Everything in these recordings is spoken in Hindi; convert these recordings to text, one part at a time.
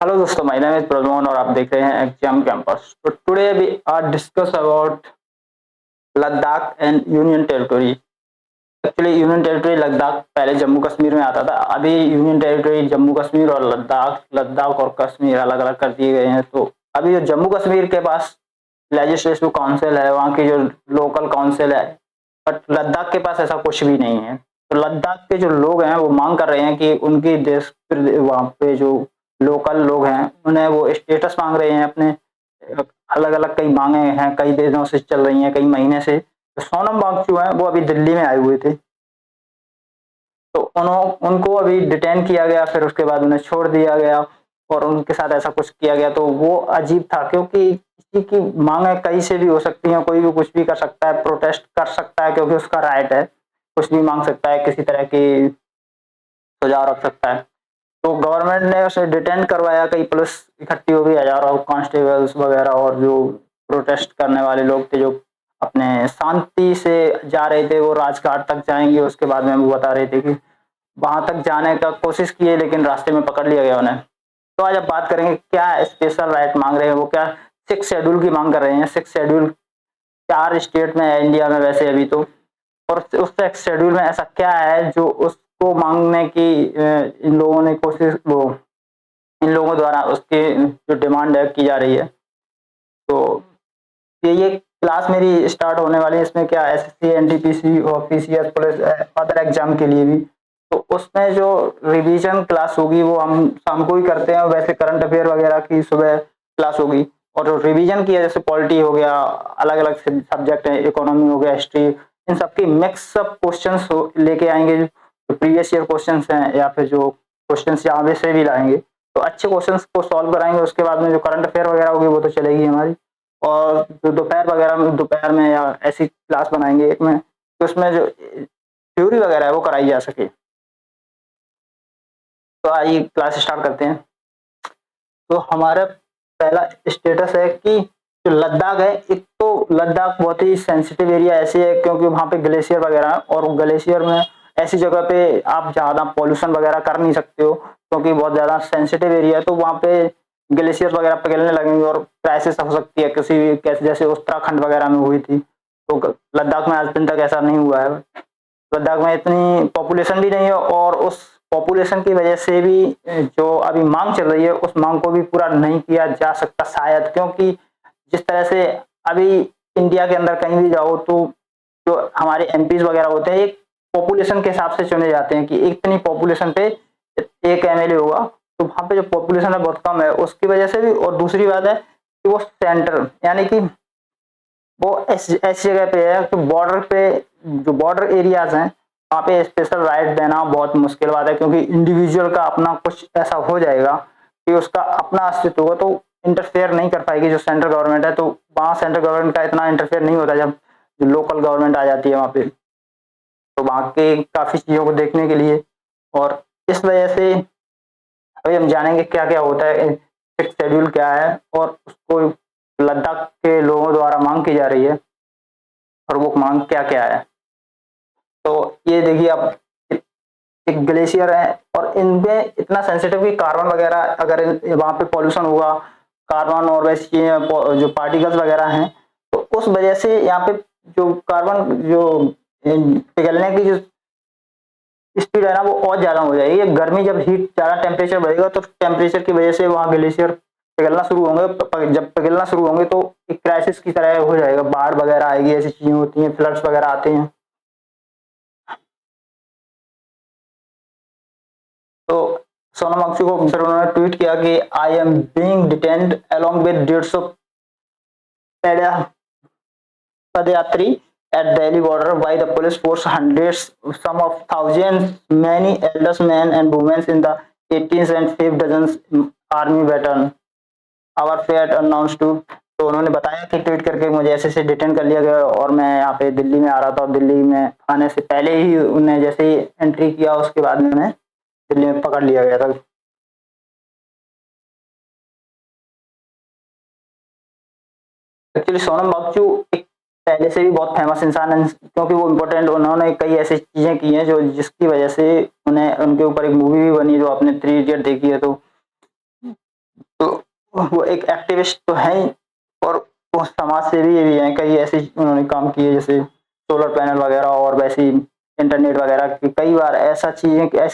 हेलो दोस्तों, माय नेम इज प्रद्युमन और आप देख रहे हैं एग्जाम कैंपस। तो today we are discuss about Ladakh and union territory. Actually union territory Ladakh पहले जम्मू कश्मीर में आता था। अभी यूनियन टेरिटरी जम्मू कश्मीर और लद्दाख लद्दाख और कश्मीर अलग अलग कर दिए गए हैं। तो अभी जो जम्मू कश्मीर के पास लेजिस्लेटिव काउंसिल है, वहाँ की जो लोकल काउंसिल है, बट लद्दाख के पास ऐसा कुछ भी नहीं है। तो लद्दाख के जो लोग हैं वो मांग कर रहे हैं कि उनकी देश वहाँ पे जो लोकल लोग हैं उन्हें वो स्टेटस मांग रहे हैं अपने। अलग अलग कई मांगे हैं, कई दिनों से चल रही हैं, कई महीने से। तो सोनम वांगचुक हैं, वो अभी दिल्ली में आए हुए थे। तो उनको अभी डिटेन किया गया, फिर उसके बाद उन्हें छोड़ दिया गया और उनके साथ ऐसा कुछ किया गया। तो वो अजीब था, क्योंकि किसी की मांगे कहीं से भी हो सकती हैं, कोई भी कुछ भी कर सकता है, प्रोटेस्ट कर सकता है, क्योंकि उसका राइट है। कुछ भी मांग सकता है, किसी तरह की सुझाव रख सकता है। तो गवर्नमेंट ने उसे डिटेन करवाया, कई पुलिस इकट्ठी हो गई, हजारों कांस्टेबल्स वगैरह, और जो प्रोटेस्ट करने वाले लोग थे जो अपने शांति से जा रहे थे, वो राजघाट तक जाएंगे। उसके बाद में वो बता रहे थे कि वहां तक जाने का कोशिश किए, लेकिन रास्ते में पकड़ लिया गया उन्हें। तो आज आप बात करेंगे क्या स्पेशल राइट मांग रहे हैं वो, क्या सिक्स शेड्यूल की मांग कर रहे हैं। सिक्स शेड्यूल 4 स्टेट में है इंडिया में वैसे अभी तो, और उस सिक्स शेड्यूल में ऐसा क्या है जो उसको मांगने की इन लोगों ने कोशिश वो इन लोगों द्वारा उसकी जो डिमांड है की जा रही है। तो ये क्लास मेरी स्टार्ट होने वाली है। इसमें क्या एसएससी, एनटीपीसी और पीसीएस पुलिस अदर एग्जाम के लिए भी। तो उसमें जो रिवीजन क्लास होगी वो हम शाम को ही करते हैं। वैसे करंट अफेयर वगैरह की सुबह क्लास होगी, और जो रिवीजन की है जैसे पॉलिटी हो गया, अलग अलग सब्जेक्ट है, इकोनॉमी हो गया, हिस्ट्री, इन सबकी मिक्स अप क्वेश्चन लेके आएंगे। जो प्रीवियस ईयर क्वेश्चन हैं या फिर जो क्वेश्चन यहाँ से भी लाएंगे, तो अच्छे क्वेश्चन को सॉल्व कराएंगे। उसके बाद में जो करंट अफेयर वगैरह होगी वो तो चलेगी हमारी। और जो दोपहर वगैरह में, दोपहर में या ऐसी क्लास बनाएंगे एक में, तो उसमें जो थ्योरी वगैरह है वो कराई जा सके। तो आइए क्लास स्टार्ट करते हैं। तो हमारा पहला स्टेटस है कि जो लद्दाख है, एक तो लद्दाख बहुत ही सेंसिटिव एरिया ऐसी है क्योंकि वहाँ पे ग्लेशियर वगैरह है, और ग्लेशियर में ऐसी जगह पे आप ज़्यादा पॉल्यूशन वगैरह कर नहीं सकते हो, क्योंकि बहुत ज़्यादा सेंसिटिव एरिया है। तो वहाँ पे ग्लेशियर वगैरह पिघलने लगेंगे और क्राइसिस हो सकती है किसी भी, कैसे जैसे उत्तराखंड वगैरह में हुई थी। तो लद्दाख में आज दिन तक ऐसा नहीं हुआ है। लद्दाख में इतनी पॉपुलेशन भी नहीं है, और उस पॉपुलेशन की वजह से भी जो अभी मांग चल रही है उस मांग को भी पूरा नहीं किया जा सकता शायद, क्योंकि जिस तरह से अभी इंडिया के अंदर कहीं भी जाओ तो जो हमारे एमपीज वगैरह होते हैं एक पॉपुलेशन के हिसाब से चुने जाते हैं कि इतनी पॉपुलेशन पे एक एमएलए होगा। तो वहाँ पे जो पॉपुलेशन है बहुत कम है, उसकी वजह से भी। और दूसरी बात है कि वो सेंटर, यानी कि वो ऐसी जगह पे है कि बॉर्डर पे, जो बॉर्डर एरियाज हैं वहाँ पे स्पेशल राइट देना बहुत मुश्किल बात है, क्योंकि इंडिविजुअल का अपना कुछ ऐसा हो जाएगा कि उसका अपना अस्तित्व होगा तो इंटरफेयर नहीं कर पाएगी जो सेंट्रल गवर्नमेंट है। तो वहाँ सेंट्रल गवर्नमेंट का इतना इंटरफेयर नहीं होता जब जो लोकल गवर्नमेंट आ जाती है वहाँ पे। तो वहाँ के काफ़ी चीज़ों को देखने के लिए, और इस वजह से अभी हम जानेंगे क्या क्या होता है, सिक्स शेड्यूल क्या है, और उसको लद्दाख के लोगों द्वारा मांग की जा रही है, और वो मांग क्या क्या है। तो ये देखिए आप, एक ग्लेशियर है और इनमें इतना सेंसिटिव कि कार्बन वगैरह, अगर वहाँ पे पॉल्यूशन होगा, कार्बन और वैसे जो पार्टिकल्स वगैरह हैं, तो उस वजह से यहाँ पे जो कार्बन जो पिघलने की जो स्पीड है ना वो और ज्यादा हो जाएगी। गर्मी जब हीट ज्यादा टेम्परेचर बढ़ेगा तो टेम्परेचर की वजह से वहाँ ग्लेशियर पिघलना शुरू होंगे। जब पिघलना शुरू होंगे तो एक क्राइसिस की तरह हो जाएगा, बाढ़ वगैरह आएगी, ऐसी चीजें होती हैं, फ्लड्स वगैरह आते हैं। तो सोनम वांगचुक को फिर उन्होंने ट्वीट किया कि I am being detained along with 150 पदयात्री at Delhi border by the police force, hundreds, some of thousands, many elders men and women in the 18th and 5th dozens army veteran our fate announced to। तो उन्होंने बताया कि ट्वीट करके मुझे ऐसे से डिटेन कर लिया गया, और मैं यहाँ पे दिल्ली में आ रहा था, और दिल्ली में आने से पहले ही उन्हें जैसे ही एंट्री किया उसके बाद में उन्हें दिल्ली में पकड़ लिया गया था। एक्चुअली सोनम बागचू एक पहले से भी बहुत फेमस इंसान है, क्योंकि वो इम्पोर्टेंट, उन्होंने कई ऐसी चीजें की हैं जो जिसकी वजह से उन्हें, उनके ऊपर एक मूवी भी बनी जो आपने थ्री इडियट देखी है। तो तो वो एक एक्टिविस्ट तो हैं ही और वो समाज सेवी भी हैं। कई ऐसे उन्होंने काम किए जैसे सोलर पैनल वगैरह और वैसी इंटरनेट वगैरह की कई बार ऐसी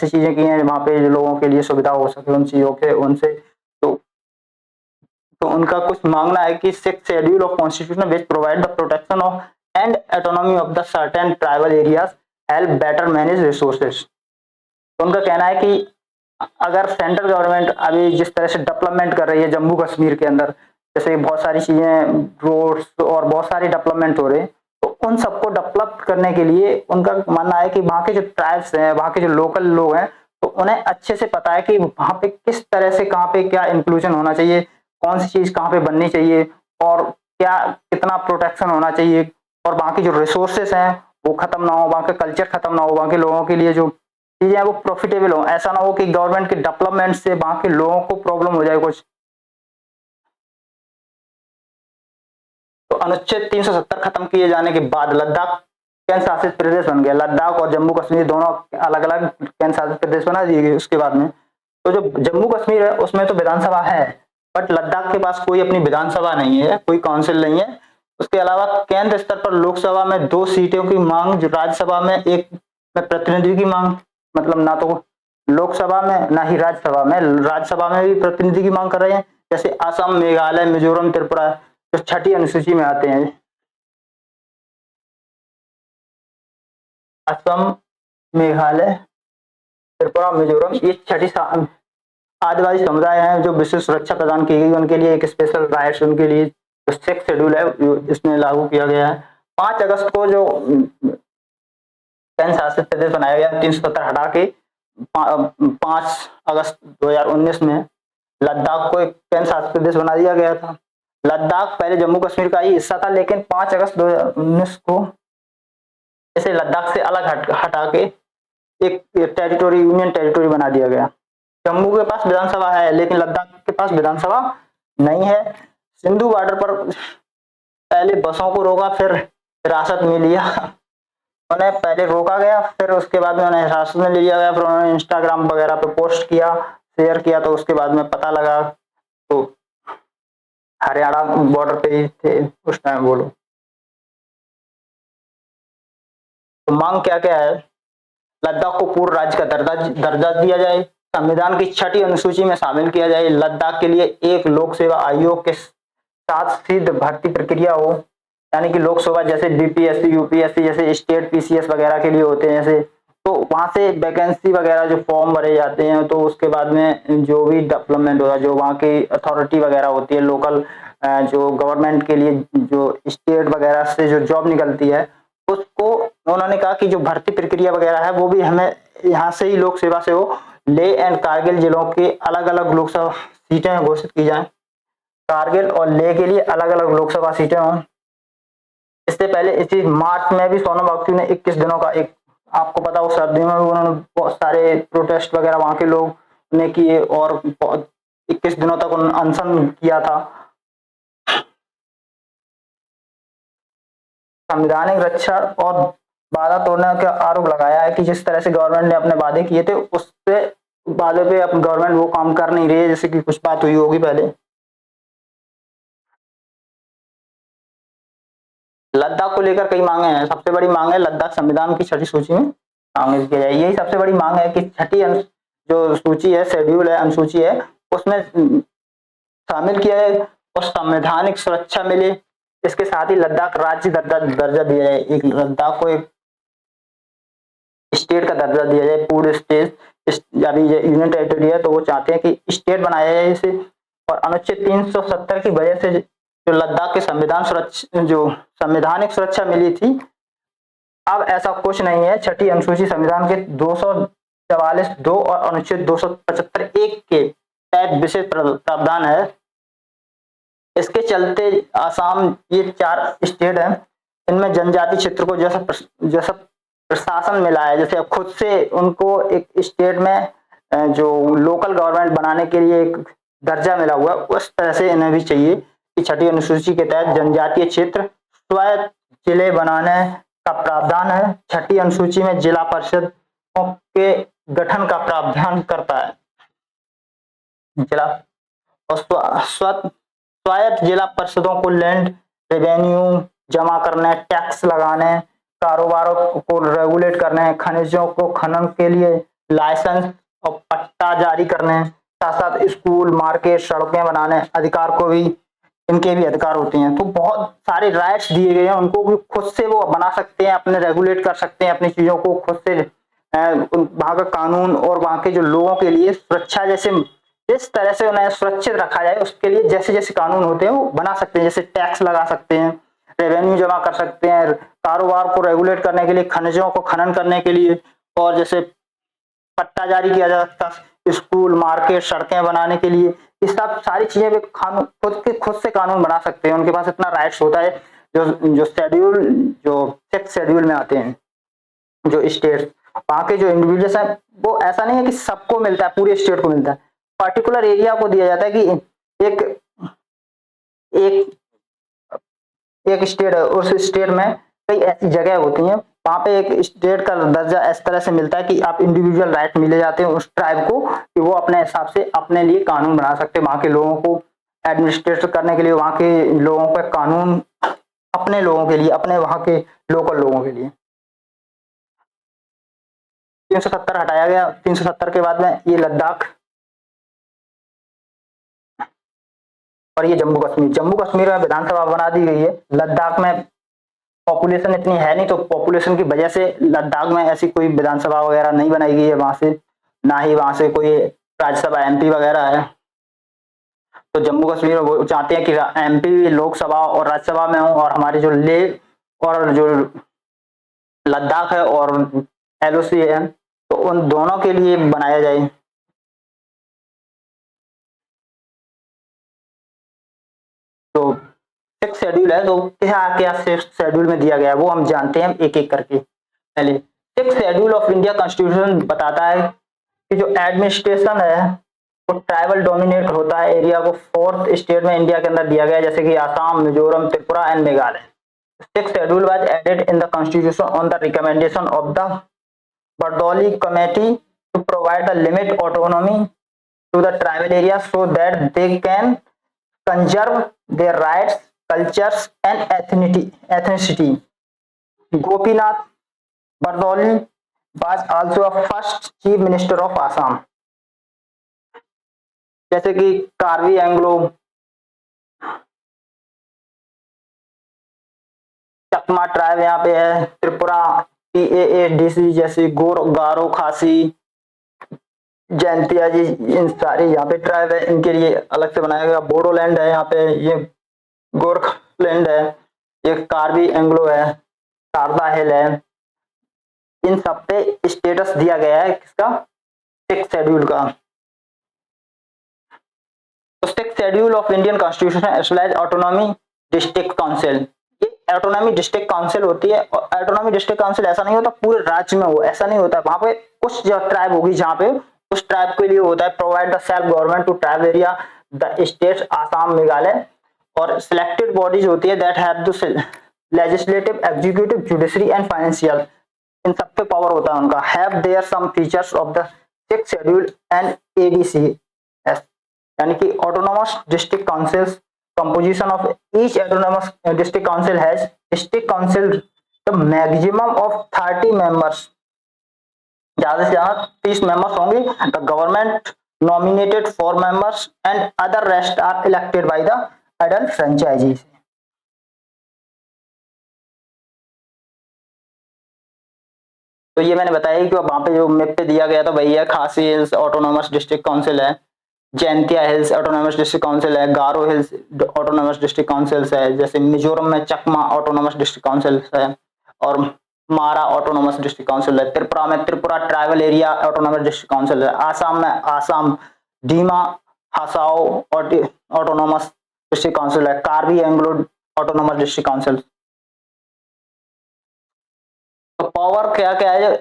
चीज़ें की हैं वहाँ पे जो लोगों के लिए सुविधा हो सके उन चीज़ों के उनसे। तो उनका कुछ मांगना है कि 6th schedule of constitution which provide the protection of and autonomy of the certain tribal areas help better manage resources. तो उनका कहना है कि अगर सेंट्रल गवर्नमेंट अभी जिस तरह से डेवलपमेंट कर रही है जम्मू कश्मीर के अंदर, जैसे बहुत सारी चीजें रोड्स और बहुत सारे डेवलपमेंट हो रहे हैं, तो उन सबको डेवलप करने के लिए उनका मानना है कि वहाँ के जो ट्राइब्स हैं, वहाँ के जो लोकल लोग हैं, तो उन्हें अच्छे से पता है कि वहाँ पे किस तरह से कहाँ पे क्या इंक्लूजन होना चाहिए, कौन सी चीज कहाँ पे बननी चाहिए और क्या कितना प्रोटेक्शन होना चाहिए, और वहाँ की जो रिसोर्सेस हैं वो खत्म ना हो, वहाँ का कल्चर खत्म ना हो, वहाँ के लोगों के लिए जो चीजें हैं वो प्रॉफिटेबल हो। ऐसा ना हो कि गवर्नमेंट के डेवलपमेंट से वहाँ के लोगों को प्रॉब्लम हो जाए कुछ। तो अनुच्छेद 370 खत्म किए जाने के बाद लद्दाख केंद्र शासित प्रदेश बन गया। लद्दाख और जम्मू कश्मीर दोनों अलग अलग केंद्र शासित प्रदेश बना दिए गए उसके बाद में। तो जो जम्मू कश्मीर है उसमें तो विधानसभा है, बट लद्दाख के पास कोई अपनी विधानसभा नहीं है, कोई काउंसिल नहीं है। उसके अलावा केंद्र स्तर पर लोकसभा में 2 सीटों की मांग, जो राज्यसभा में एक में प्रतिनिधि की मांग, मतलब ना तो लोकसभा में ना ही राज्यसभा में। राज्यसभा में भी प्रतिनिधि की मांग कर रहे हैं, जैसे असम, मेघालय, मिजोरम, त्रिपुरा जो छठी अनुसूची में आते हैं। असम, मेघालय, त्रिपुरा, मिजोरम ये छठी आदिवासी समुदाय हैं जो विशेष सुरक्षा प्रदान की गई, उनके लिए एक स्पेशल राइट्स, उनके लिए जो 6th शेड्यूल है इसमें लागू किया गया है। 5 अगस्त को जो केंद्र शासित प्रदेश बनाया गया 370 हटा के 5 अगस्त 2019 में लद्दाख को एक केंद्र शासित प्रदेश बना दिया गया था। लद्दाख पहले जम्मू कश्मीर का ही हिस्सा था, लेकिन 5 अगस्त 2019 को इसे लद्दाख से अलग हटा के एक टेरिटोरी, यूनियन टेरिटोरी बना दिया गया। जम्मू के पास विधानसभा है लेकिन लद्दाख के पास विधानसभा नहीं है। सिंधु बॉर्डर पर पहले बसों को रोका, फिर हिरासत में लिया। उन्हें पहले रोका गया, फिर उसके बाद में उन्हें हिरासत में लिया गया, फिर उन्होंने इंस्टाग्राम वगैरह पे पोस्ट किया, शेयर किया, तो उसके बाद में पता लगा तो हरियाणा बॉर्डर पे ही थे उस टाइम वो लोग। तो मांग क्या क्या है? लद्दाख को पूर्ण राज्य का दर्जा दिया जाए, संविधान की छठी अनुसूची में शामिल किया जाए, लद्दाख के लिए एक लोक सेवा आयोग के साथ सीध भर्ती प्रक्रिया हो, यानी कि लोकसभा जैसे बीपीएससी, यूपीएससी जैसे स्टेट पीसीएस वगैरह के लिए होते हैं जैसे, तो वहां से वैकेंसी वगैरह जो फॉर्म भरे जाते हैं, तो उसके बाद में जो भी डेवलपमेंट होगा, जो वहाँ की अथॉरिटी वगैरह होती है लोकल, जो गवर्नमेंट के लिए जो स्टेट वगैरह से जो जॉब निकलती है, उसको उन्होंने कहा कि जो भर्ती प्रक्रिया वगैरह है वो भी हमें यहाँ से ही लोक सेवा से हो। ले एंड कारगिल जिलों के अलग अलग लोकसभा सीटें घोषित की जाए, कारगिल और लेह के लिए अलग अलग लोकसभा सीटें हों। इससे पहले इसी मार्च में भी सोनम वांगचुक ने 21 दिनों का एक, आपको पता हो सर्दियों में उन्होंने बहुत सारे प्रोटेस्ट वगैरह वहां के लोग ने किए और 21 दिनों तक उन्होंने अनशन किया था। संवैधानिक रक्षा और वादा तोड़ने का आरोप लगाया है कि जिस तरह से गवर्नमेंट ने अपने वादे किए थे उससे वादे पे अपनी गवर्नमेंट वो काम कर नहीं रही है, जैसे कि कुछ बात हुई होगी पहले। लद्दाख को लेकर कई मांगे हैं। सबसे बड़ी मांग है लद्दाख संविधान की छठी सूची में शामिल किया जाए। यही सबसे बड़ी मांग है कि छठी जो सूची है, शेड्यूल है, अनुसूची है, उसमें शामिल किया जाए और संवैधानिक सुरक्षा मिले। इसके साथ ही लद्दाख राज्य दर्जा दिया जाए, एक लद्दाख को एक स्टेट का दर्जा दिया जाए। पूरे स्टेट अभी यूनियन टेरिटरी है तो वो चाहते हैं कि स्टेट बनाया जाए इसे। और अनुच्छेद 370 की वजह से जो लद्दाख के संविधान सुरक्षा, जो संवैधानिक सुरक्षा मिली थी, अब ऐसा कुछ नहीं है। छठी अनुसूची संविधान के 244(2) और अनुच्छेद 275(1) के तहत विशेष प्रावधान है। इसके चलते आसाम, ये 4 स्टेट हैं, इनमें जनजाति क्षेत्र को जैसा जैसा प्रशासन मिला है, जैसे अब खुद से उनको एक स्टेट में जो लोकल गवर्नमेंट बनाने के लिए एक दर्जा मिला हुआ, उस तरह से इन्हें भी चाहिए कि छठी अनुसूची के तहत जनजातीय क्षेत्र स्वायत्त जिले बनाने का प्रावधान है। छठी अनुसूची में जिला परिषद के गठन का प्रावधान करता है। जिला और स्वायत्त जिला परिषदों को लैंड रेवेन्यू जमा करने, टैक्स लगाने, कारोबारों को रेगुलेट करने, खनिजों को खनन के लिए लाइसेंस और पट्टा जारी करने, साथ साथ स्कूल, मार्केट, सड़कें बनाने अधिकार को भी, इनके भी अधिकार होते हैं। तो बहुत सारे राइट्स दिए गए हैं उनको भी, खुद से वो बना सकते हैं, अपने रेगुलेट कर सकते हैं अपनी चीजों को खुद से। वहां का कानून और वहां के जो लोगों के लिए सुरक्षा, जैसे जिस तरह से उन्हें सुरक्षित रखा जाए उसके लिए जैसे जैसे कानून होते हैं वो बना सकते हैं। जैसे टैक्स लगा सकते हैं, रेवेन्यू जमा कर सकते हैं, कारोबार को रेगुलेट करने के लिए, खनिजों को खनन करने के लिए, और जैसे पट्टा जारी किया जा सकता, स्कूल, मार्केट, सड़कें बनाने के लिए। इस सब सारी चीजें भी कानून खुद से कानून बना सकते हैं। उनके पास इतना राइट्स होता है। जो जो शेड्यूल जो 6 शेड्यूल में आते हैं जो स्टेट, वहां के जो इंडिविजुअल्स है वो ऐसा नहीं है कि सबको मिलता है, पूरे स्टेट को मिलता है, पर्टिकुलर एरिया को दिया जाता है कि एक एक एक स्टेट है, उस स्टेट में कई ऐसी जगह होती हैं वहां पे एक स्टेट का दर्जा इस तरह से मिलता है कि आप इंडिविजुअल राइट मिले जाते हैं उस ट्राइब को कि वो अपने हिसाब से अपने लिए कानून बना सकते हैं। वहां के लोगों को एडमिनिस्ट्रेट करने के लिए, वहां के लोगों का कानून अपने लोगों के लिए, अपने वहां के लोकल लोगों के लिए। 370 हटाया गया। 370 के बाद में ये लद्दाख और ये जम्मू कश्मीर। जम्मू कश्मीर में विधानसभा बना दी गई है। लद्दाख में पॉपुलेशन इतनी है नहीं, तो पॉपुलेशन की वजह से लद्दाख में ऐसी कोई विधानसभा वगैरह नहीं बनाई गई है वहां से, ना ही वहां से कोई राज्यसभा एमपी वगैरह है। तो जम्मू कश्मीर वो चाहते हैं कि एमपी लोकसभा और राज्यसभा में हो, और हमारे जो लेह और जो लद्दाख है और एलओसी है तो उन दोनों के लिए बनाया जाए। तो 6 शेड्यूल है, तो क्या क्या 6 शेड्यूल में दिया गया है वो हम जानते हैं एक एक करके। पहले 6 शेड्यूल ऑफ इंडिया कॉन्स्टिट्यूशन बताता है कि जो एडमिनिस्ट्रेशन है वो ट्राइबल डोमिनेट होता है एरिया को 4th स्टेट में इंडिया के अंदर दिया गया है, जैसे कि Assam, Mizoram, Tripura and Meghalaya. 6th schedule was added in the constitution on the recommendation of the Bardoli committee to provide the limit autonomy to the tribal areas so that they can conserve their rights, cultures and ethnicity. Gopinath Bardoli was also a first chief minister of Assam. जैसे कि कार्बी एंग्लो, चकमा ट्राइब यहाँ पे है, त्रिपुरा, PAADC जैसे गारो, खासी, जैंतिया जी, इन सारे यहाँ पे ट्राइब है, इनके लिए अलग से बनाया गया। बोडोलैंड है यहाँ पे, ये गोरखलैंड है, ये कार्बी एंग्लो है, शारदा हिल है। इन सब पे स्टेटस दिया गया है किसका? 6 शेड्यूल का। तो 6 schedule of Indian constitution establish autonomy district council. ये ऑटोनॉमी डिस्ट्रिक्ट काउंसिल होती है, और ऑटोनॉमी डिस्ट्रिक्ट काउंसिल ऐसा नहीं होता पूरे राज्य में हो, ऐसा नहीं होता। वहां पे कुछ जो ट्राइब होगी जहाँ पे उस ट्राइब के लिए होता है provide the self government to tribe area the states Assam, Meghalaya, और सिलेक्टेड बॉडीज होती है that have the legislative, executive, judiciary and financial, इन सब पे पावर होता है उनका। Have their some features of the 6th schedule and ADC, यानी कि autonomous district councils. Composition of each autonomous district council has district council the maximum of 30 members, ज्यादा से ज्यादा 30 मेंबर्स होंगे। The government nominated 4 members and other rest are elected by the adult franchises. तो ये मैंने बताया कि वहां पे जो मैप पे दिया गया था वही है। खासी हिल्स ऑटोनोमस डिस्ट्रिक्ट काउंसिल है, Jaintia hills autonomous district council है, गारो हिल्स ऑटोनोमस डिस्ट्रिक्ट काउंसिल्स है, जैसे मिजोरम में चकमा ऑटोनोमस डिस्ट्रिक्ट काउंसिल है, और मारा ऑटोनोमस डिस्ट्रिक्ट काउंसिल है। त्रिपुरा में Tripura tribal area autonomous district council है। आसाम में Assam Dima Hasao autonomous district council है। Karbi Anglong autonomous district council. Power क्या क्या है?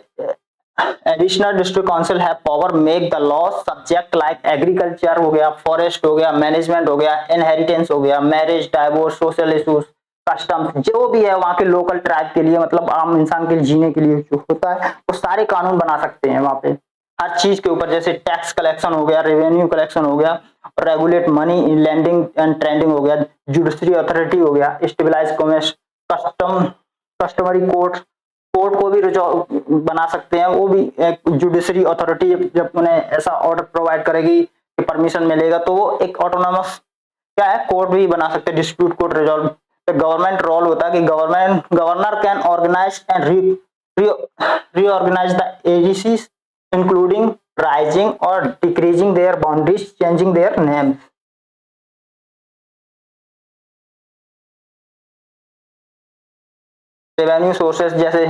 एडिशनल डिस्ट्रिक्ट काउंसिल है power make the law subject like agriculture हो गया, फॉरेस्ट हो गया, मैनेजमेंट हो गया, इनहेरिटेंस हो गया, marriage, divorce, social issues, customs, जो भी है वहां के लोकल ट्राइब के लिए, मतलब आम इंसान के जीने के लिए जो होता है वो सारे कानून बना सकते हैं वहां पे हर चीज के ऊपर। जैसे टैक्स कलेक्शन हो गया, रेवेन्यू कलेक्शन हो गया, regulate money lending and trading हो गया, जुडिशरी अथॉरिटी हो गया, stabilise commerce, customary court, court को भी बना सकते हैं, वो भी एक जुडिशरी अथॉरिटी जब उन्हें ऐसा ऑर्डर प्रोवाइड करेगी कि परमिशन मिलेगा तो वो एक ऑटोनॉमस क्या है कोर्ट भी बना सकते हैं, dispute court resolve. Government role होता है कि governor can organise and reorganise the agencies including rising और decreasing their boundaries, changing their names. Revenue sources जैसे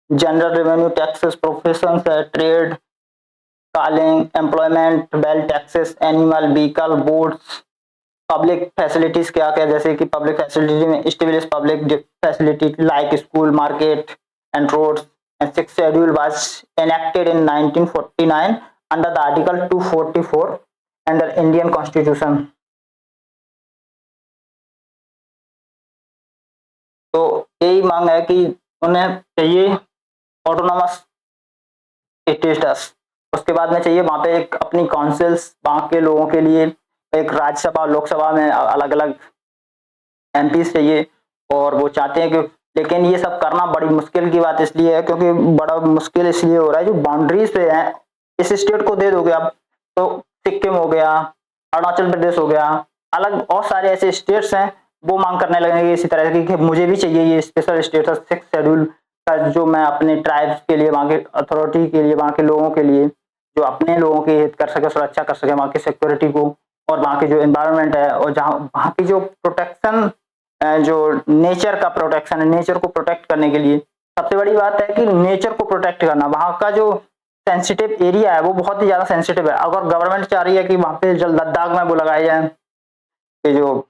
जनरल रेवेन्यू टैक्सेस, प्रोफेशन है, trade, calling, employment, wealth taxes, animal vehicle, boards, public facilities क्या क्या, जैसे कि पब्लिक फैसिलिटी में establish public facility like school, market and roads. And six schedule was enacted in 1949 under the article 244 under Indian constitution. तो यही मांग है कि उन्हें चाहिए ऑटोनॉमस स्टेटस, उसके बाद में चाहिए वहां पे एक अपनी काउंसिल्स वहां के लोगों के लिए, एक राज्यसभा लोकसभा में अलग अलग एमपी चाहिए, और वो चाहते हैं कि, लेकिन ये सब करना बड़ी मुश्किल की बात इसलिए है क्योंकि बड़ा मुश्किल इसलिए हो रहा है जो बाउंड्रीज पे है, इस स्टेट को दे दोगे आप तो सिक्किम हो गया, अरुणाचल प्रदेश हो गया, अलग बहुत सारे ऐसे स्टेट्स हैं वो मांग करने लगेंगे इसी तरह की कि मुझे भी चाहिए ये स्पेशल स्टेटस, सिक्स शेड्यूल का, जो मैं अपने ट्राइब्स के लिए, वहाँ के अथॉरिटी के लिए, वहाँ के लोगों के लिए जो अपने लोगों की हित कर सके, सुरक्षा कर सके वहाँ की सिक्योरिटी को, और वहाँ की जो एनवायरनमेंट है और जहाँ वहाँ की जो प्रोटेक्शन, जो नेचर का प्रोटेक्शन है, नेचर को प्रोटेक्ट करने के लिए सबसे बड़ी बात है कि नेचर को प्रोटेक्ट करना। वहाँ का जो सेंसिटिव एरिया है वो बहुत ही ज्यादा सेंसिटिव है। अगर गवर्नमेंट चाह रही है कि वहाँ पे जो लद्दाख में वो लगाए जाए ये जो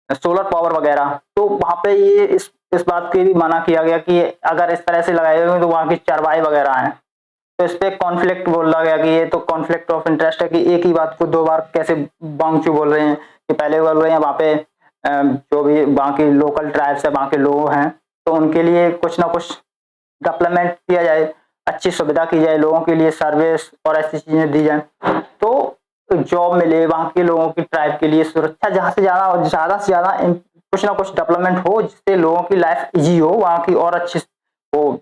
सोलर पावर वगैरह, तो वहाँ पे ये इस बात की भी मना किया गया कि अगर इस तरह से लगाए हुए तो वहाँ की चरवाई वगैरह है, तो इस पे कॉन्फ्लिक्ट बोला गया कि ये तो कॉन्फ्लिक्ट ऑफ इंटरेस्ट है कि एक ही बात को दो बार कैसे बांगचू बोल रहे हैं, कि पहले बोल रहे हैं वहाँ पे जो भी वहाँ की लोकल ट्राइब्स है, वहाँ के लोग हैं, तो उनके लिए कुछ ना कुछ डेवलपमेंट किया जाए, अच्छी सुविधा की जाए, लोगों के लिए सर्विस और ऐसी चीजें दी जाए, तो जॉब मिले वहाँ के लोगों की, ट्राइब के लिए सुरक्षा, जहाँ से ज्यादा से ज्यादा कुछ ना कुछ डेवलपमेंट हो जिससे लोगों की लाइफ इजी हो, वहाँ की और अच्छी हो।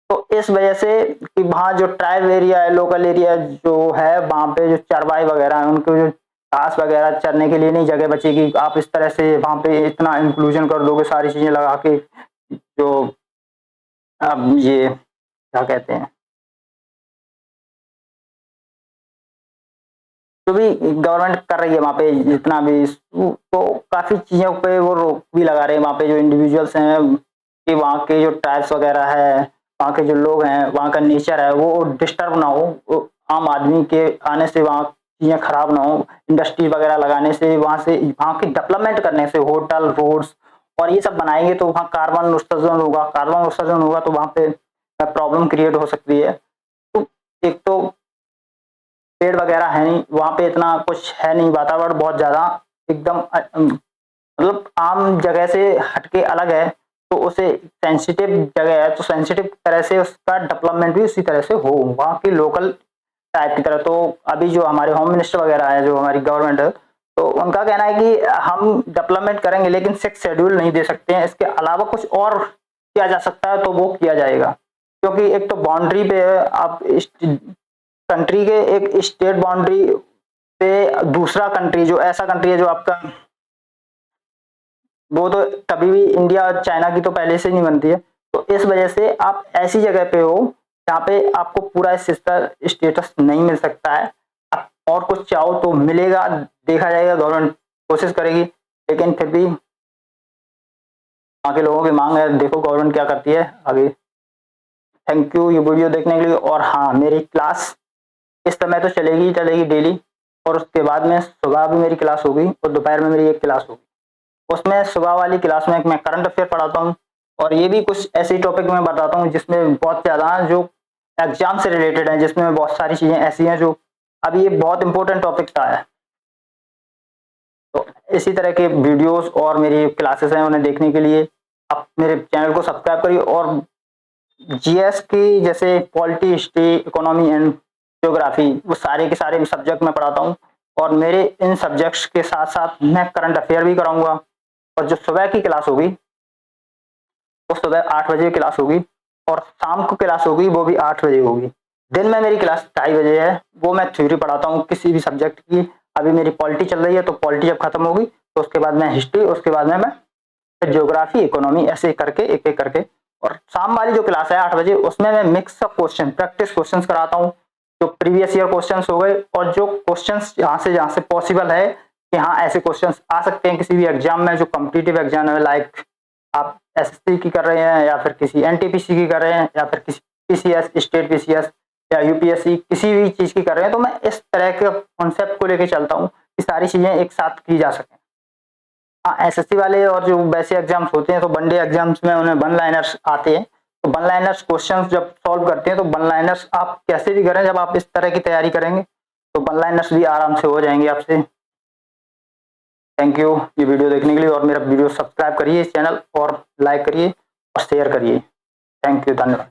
तो इस वजह से कि वहाँ जो ट्राइब एरिया है, लोकल एरिया जो है, वहाँ पे जो चरवाई वगैरह है उनको जो घास वगैरह चरने के लिए नहीं जगह बचेगी, आप इस तरह से वहाँ पे इतना इंक्लूजन कर दोगे सारी चीजें लगा के, जो अब ये क्या कहते हैं, जो भी गवर्नमेंट कर रही है वहाँ पे जितना भी, तो काफी चीजों पे वो रोक भी लगा रहे हैं वहाँ पे जो इंडिविजुअल्स हैं, कि वहाँ के जो ट्राइब्स वगैरह है, वहाँ के जो लोग हैं, वहाँ का नेचर है वो डिस्टर्ब ना हो, आम आदमी के आने से वहाँ चीजें खराब ना हो, इंडस्ट्री वगैरह लगाने से, वहाँ की डेवलपमेंट करने से, होटल, रोड्स और ये सब बनाएंगे तो वहाँ कार्बन उत्सर्जन होगा तो वहाँ पे प्रॉब्लम क्रिएट हो सकती है। तो एक तो पेड़ वगैरह है नहीं वहाँ पे, इतना कुछ है नहीं, वातावरण बहुत ज्यादा एकदम मतलब आम जगह से हटके अलग है, तो उसे सेंसिटिव जगह है, तो सेंसिटिव तरह से उसका डेवलपमेंट भी उसी तरह से हो वहाँ की लोकल टाइप की तरह। तो अभी जो हमारे होम मिनिस्टर वगैरह है, जो हमारी गवर्नमेंट है, तो उनका कहना है कि हम डेवलपमेंट करेंगे लेकिन सिक्स शेड्यूल नहीं दे सकते हैं, इसके अलावा कुछ और किया जा सकता है तो वो किया जाएगा, क्योंकि एक तो बाउंड्री पे है, आप कंट्री के एक स्टेट बाउंड्री पे दूसरा कंट्री, जो ऐसा कंट्री है जो आपका, वो तो कभी भी इंडिया और चाइना की तो पहले से नहीं बनती है, तो इस वजह से आप ऐसी जगह पे हो जहाँ पे आपको पूरा स्टेटस नहीं मिल सकता है, आप और कुछ चाहो तो मिलेगा, देखा जाएगा, गवर्नमेंट कोशिश करेगी, लेकिन फिर भी वहाँ के लोगों की मांग है, देखो गवर्नमेंट क्या करती है आगे। थैंक यू ये वीडियो देखने के लिए, और हाँ मेरी क्लास इस समय तो चलेगी ही चलेगी डेली, और उसके बाद में सुबह भी मेरी क्लास होगी और दोपहर में मेरी एक क्लास होगी। उसमें सुबह वाली क्लास में मैं करंट अफेयर पढ़ाता हूँ, और ये भी कुछ ऐसी टॉपिक मैं बताता हूँ जिसमें बहुत ज़्यादा जो एग्जाम से रिलेटेड है, जिसमें बहुत सारी चीज़ें ऐसी हैं जो अभी ये बहुत इंपॉर्टेंट टॉपिक का है। तो इसी तरह के वीडियोस और मेरी क्लासेस हैं, उन्हें देखने के लिए आप मेरे चैनल को सब्सक्राइब करिए, और जीएस की जैसे polity, history, economy and geography, वो सारे के सारे सब्जेक्ट मैं पढ़ाता हूँ, और मेरे इन सब्जेक्ट्स के साथ साथ मैं करंट अफेयर भी कराऊंगा। और जो सुबह की क्लास होगी वो सुबह 8 बजे क्लास होगी और शाम को क्लास होगी वो भी 8 बजे होगी। दिन में मेरी क्लास 2:30 बजे है, वो मैं थ्योरी पढ़ाता हूँ किसी भी सब्जेक्ट की। अभी मेरी पॉलिटी चल रही है तो पॉलिटी जब खत्म होगी तो उसके बाद मैं हिस्ट्री, उसके बाद में मैं ज्योग्राफी, इकोनॉमी, ऐसे करके एक एक करके। और शाम वाली जो क्लास है 8 बजे उसमें मैं mix of question, practice question कराता हूँ। जो प्रीवियस ईयर क्वेश्चन हो गए और जो क्वेश्चन जहाँ से पॉसिबल है कि हाँ ऐसे क्वेश्चन आ सकते हैं किसी भी एग्जाम में, जो कॉम्पिटिटिव एग्जाम है, लाइक आप एसएससी की कर रहे हैं या फिर किसी एनटीपीसी की कर रहे हैं या फिर किसी पीसीएस, स्टेट पीसीएस या यूपीएससी, किसी भी चीज की कर रहे हैं, तो मैं इस तरह के कॉन्सेप्ट को लेके चलता हूँ कि सारी चीजें एक साथ की जा सके। हाँ, एसएससी वाले और जो वैसे एग्जाम्स होते हैं तो वनडे एग्जाम्स में उन्हें वन लाइनर्स आते हैं, तो वन लाइनर्स क्वेश्चंस जब सॉल्व करते हैं तो वन लाइनर्स आप कैसे भी करें, जब आप इस तरह की तैयारी करेंगे तो वन लाइनर्स भी आराम से हो जाएंगे आपसे। थैंक यू ये वीडियो देखने के लिए, और मेरा वीडियो सब्सक्राइब करिए इस चैनल और लाइक करिए और शेयर करिए। थैंक यू, धन्यवाद।